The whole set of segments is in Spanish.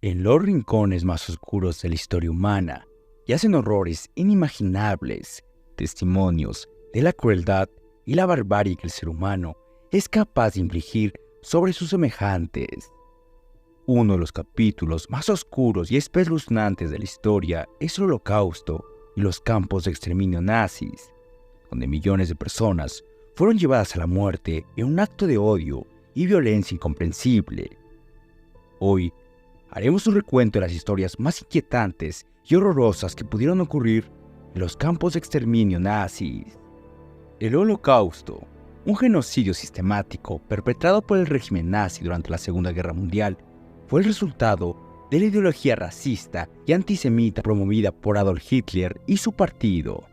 En los rincones más oscuros de la historia humana yacen horrores inimaginables, testimonios de la crueldad y la barbarie que el ser humano es capaz de infligir sobre sus semejantes. Uno de los capítulos más oscuros y espeluznantes de la historia es el Holocausto y los campos de exterminio nazis, donde millones de personas fueron llevadas a la muerte en un acto de odio y violencia incomprensible. Hoy haremos un recuento de las historias más inquietantes y horrorosas que pudieron ocurrir en los campos de exterminio nazis. El Holocausto, un genocidio sistemático perpetrado por el régimen nazi durante la Segunda Guerra Mundial, fue el resultado de la ideología racista y antisemita promovida por Adolf Hitler y su partido.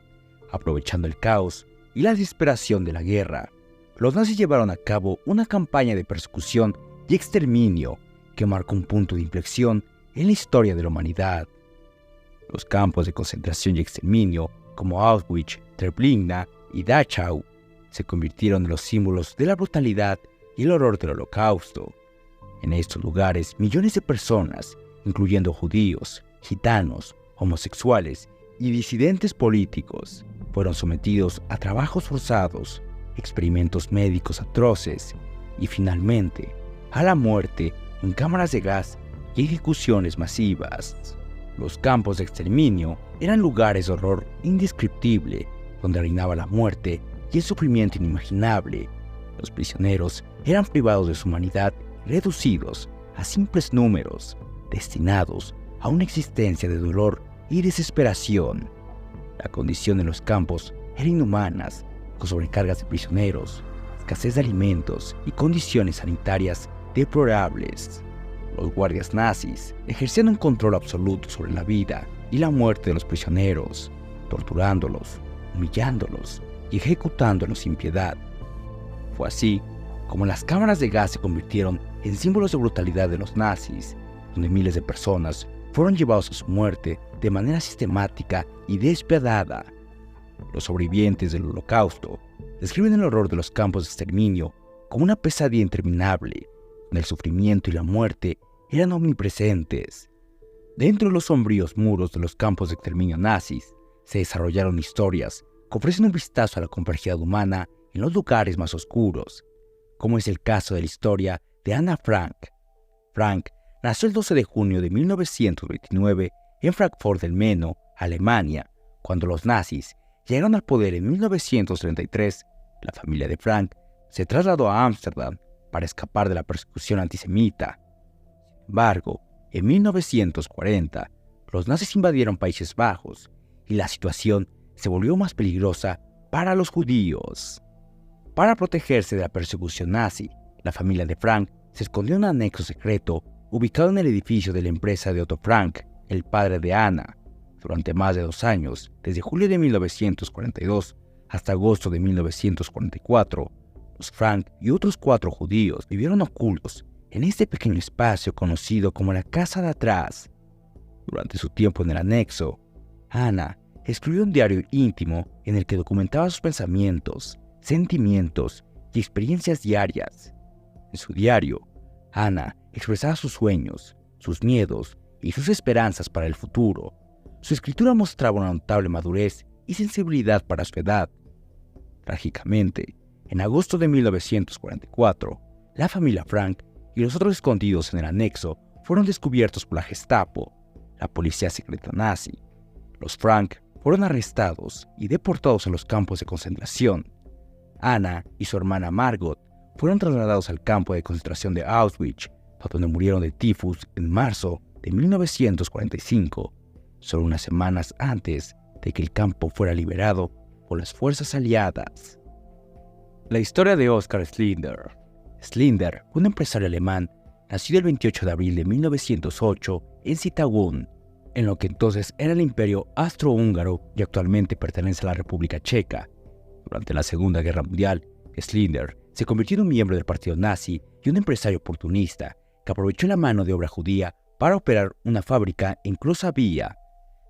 Aprovechando el caos y la desesperación de la guerra, los nazis llevaron a cabo una campaña de persecución y exterminio que marcó un punto de inflexión en la historia de la humanidad. Los campos de concentración y exterminio, como Auschwitz, Treblinka y Dachau, se convirtieron en los símbolos de la brutalidad y el horror del Holocausto. En estos lugares, millones de personas, incluyendo judíos, gitanos, homosexuales y disidentes políticos, fueron sometidos a trabajos forzados, experimentos médicos atroces y, finalmente, a la muerte en cámaras de gas y ejecuciones masivas. Los campos de exterminio eran lugares de horror indescriptible, donde reinaba la muerte y el sufrimiento inimaginable. Los prisioneros eran privados de su humanidad y reducidos a simples números, destinados a una existencia de dolor y desesperación. La condición en los campos era inhumana, con sobrecargas de prisioneros, escasez de alimentos y condiciones sanitarias deplorables. Los guardias nazis ejercían un control absoluto sobre la vida y la muerte de los prisioneros, torturándolos, humillándolos y ejecutándolos sin piedad. Fue así como las cámaras de gas se convirtieron en símbolos de brutalidad de los nazis, donde miles de personas fueron llevados a su muerte de manera sistemática y despiadada. Los sobrevivientes del Holocausto describen el horror de los campos de exterminio como una pesadilla interminable, donde el sufrimiento y la muerte eran omnipresentes. Dentro de los sombríos muros de los campos de exterminio nazis se desarrollaron historias que ofrecen un vistazo a la complejidad humana en los lugares más oscuros, como es el caso de la historia de Anna Frank. Frank nació el 12 de junio de 1929 en Frankfurt del Meno, Alemania. Cuando los nazis llegaron al poder en 1933, la familia de Frank se trasladó a Ámsterdam para escapar de la persecución antisemita. Sin embargo, en 1940, los nazis invadieron Países Bajos y la situación se volvió más peligrosa para los judíos. Para protegerse de la persecución nazi, la familia de Frank se escondió en un anexo secreto ubicado en el edificio de la empresa de Otto Frank, el padre de Anna. Durante más de 2 años, desde julio de 1942 hasta agosto de 1944, los Frank y otros 4 judíos vivieron ocultos en este pequeño espacio conocido como la casa de atrás. Durante su tiempo en el anexo, Anna escribió un diario íntimo en el que documentaba sus pensamientos, sentimientos y experiencias diarias. En su diario, Anna expresaba sus sueños, sus miedos y sus esperanzas para el futuro. Su escritura mostraba una notable madurez y sensibilidad para su edad. Trágicamente, en agosto de 1944, la familia Frank y los otros escondidos en el anexo fueron descubiertos por la Gestapo, la policía secreta nazi. Los Frank fueron arrestados y deportados a los campos de concentración. Anna y su hermana Margot fueron trasladados al campo de concentración de Auschwitz, donde murieron de tifus en marzo de 1945, solo unas semanas antes de que el campo fuera liberado por las fuerzas aliadas. La historia de Oskar Schindler. Schindler fue un empresario alemán nacido el 28 de abril de 1908 en Zittaugen, en lo que entonces era el Imperio Austrohúngaro y actualmente pertenece a la República Checa. Durante la Segunda Guerra Mundial, Schindler se convirtió en un miembro del partido nazi y un empresario oportunista que aprovechó la mano de obra judía para operar una fábrica en Crosavia.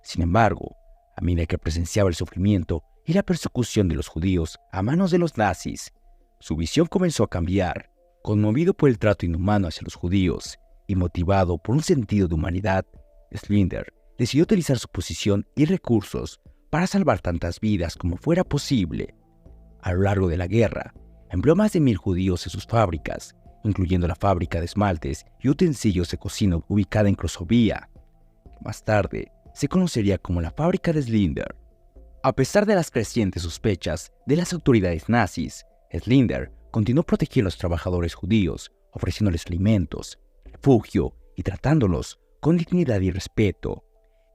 Sin embargo, a medida que presenciaba el sufrimiento y la persecución de los judíos a manos de los nazis, su visión comenzó a cambiar. Conmovido por el trato inhumano hacia los judíos y motivado por un sentido de humanidad, Slinder decidió utilizar su posición y recursos para salvar tantas vidas como fuera posible. A lo largo de la guerra, empleó más de 1000 judíos en sus fábricas, incluyendo la fábrica de esmaltes y utensilios de cocina ubicada en Crosovia, que más tarde se conocería como la fábrica de Slinder. A pesar de las crecientes sospechas de las autoridades nazis, Slinder continuó protegiendo a los trabajadores judíos, ofreciéndoles alimentos, refugio y tratándolos con dignidad y respeto.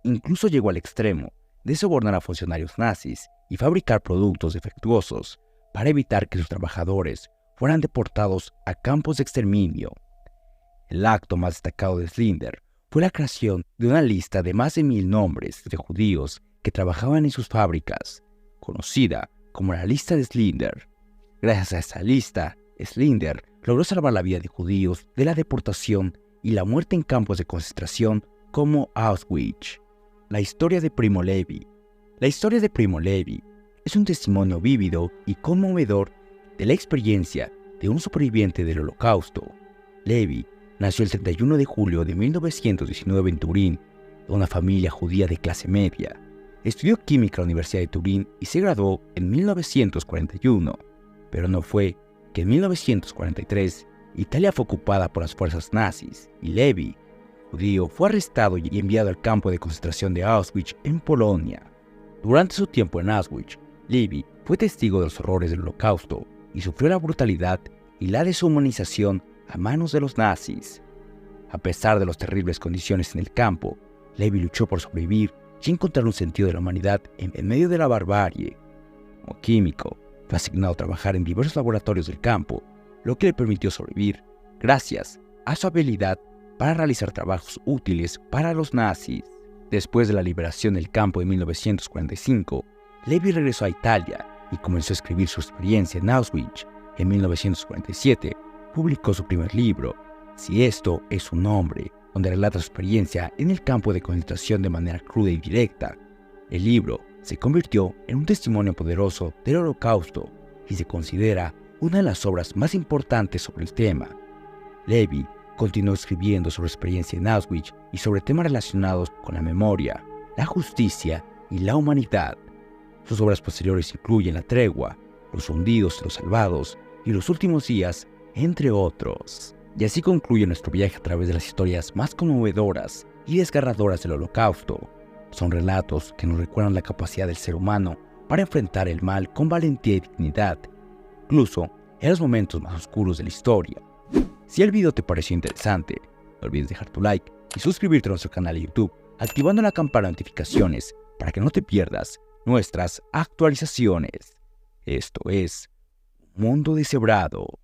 Incluso llegó al extremo de sobornar a funcionarios nazis y fabricar productos defectuosos para evitar que sus trabajadores fueran deportados a campos de exterminio. El acto más destacado de Slinder fue la creación de una lista de más de 1000 nombres de judíos que trabajaban en sus fábricas, conocida como la lista de Slinder. Gracias a esa lista, Slinder logró salvar la vida de judíos de la deportación y la muerte en campos de concentración como Auschwitz. La historia de Primo Levi. La historia de Primo Levi es un testimonio vívido y conmovedor de la experiencia de un superviviente del Holocausto. Levi nació el 31 de julio de 1919 en Turín, de una familia judía de clase media. Estudió química en la Universidad de Turín y se graduó en 1941, pero no fue que en 1943 Italia fue ocupada por las fuerzas nazis y Levi, judío, fue arrestado y enviado al campo de concentración de Auschwitz en Polonia. Durante su tiempo en Auschwitz, Levi fue testigo de los horrores del Holocausto y sufrió la brutalidad y la deshumanización a manos de los nazis. A pesar de las terribles condiciones en el campo, Levi luchó por sobrevivir y encontrar un sentido de la humanidad en medio de la barbarie. Como químico, fue asignado a trabajar en diversos laboratorios del campo, lo que le permitió sobrevivir gracias a su habilidad para realizar trabajos útiles para los nazis. Después de la liberación del campo en 1945, Levi regresó a Italia y comenzó a escribir su experiencia en Auschwitz. En 1947, publicó su primer libro, Si esto es un hombre, donde relata su experiencia en el campo de concentración de manera cruda y directa. El libro se convirtió en un testimonio poderoso del Holocausto y se considera una de las obras más importantes sobre el tema. Levi continuó escribiendo sobre su experiencia en Auschwitz y sobre temas relacionados con la memoria, la justicia y la humanidad. Sus obras posteriores incluyen La tregua, Los hundidos y los salvados y Los últimos días, entre otros. Y así concluye nuestro viaje a través de las historias más conmovedoras y desgarradoras del Holocausto. Son relatos que nos recuerdan la capacidad del ser humano para enfrentar el mal con valentía y dignidad, incluso en los momentos más oscuros de la historia. Si el video te pareció interesante, no olvides dejar tu like y suscribirte a nuestro canal de YouTube, activando la campana de notificaciones para que no te pierdas nuestras actualizaciones. Esto es Mundo Deshebrado.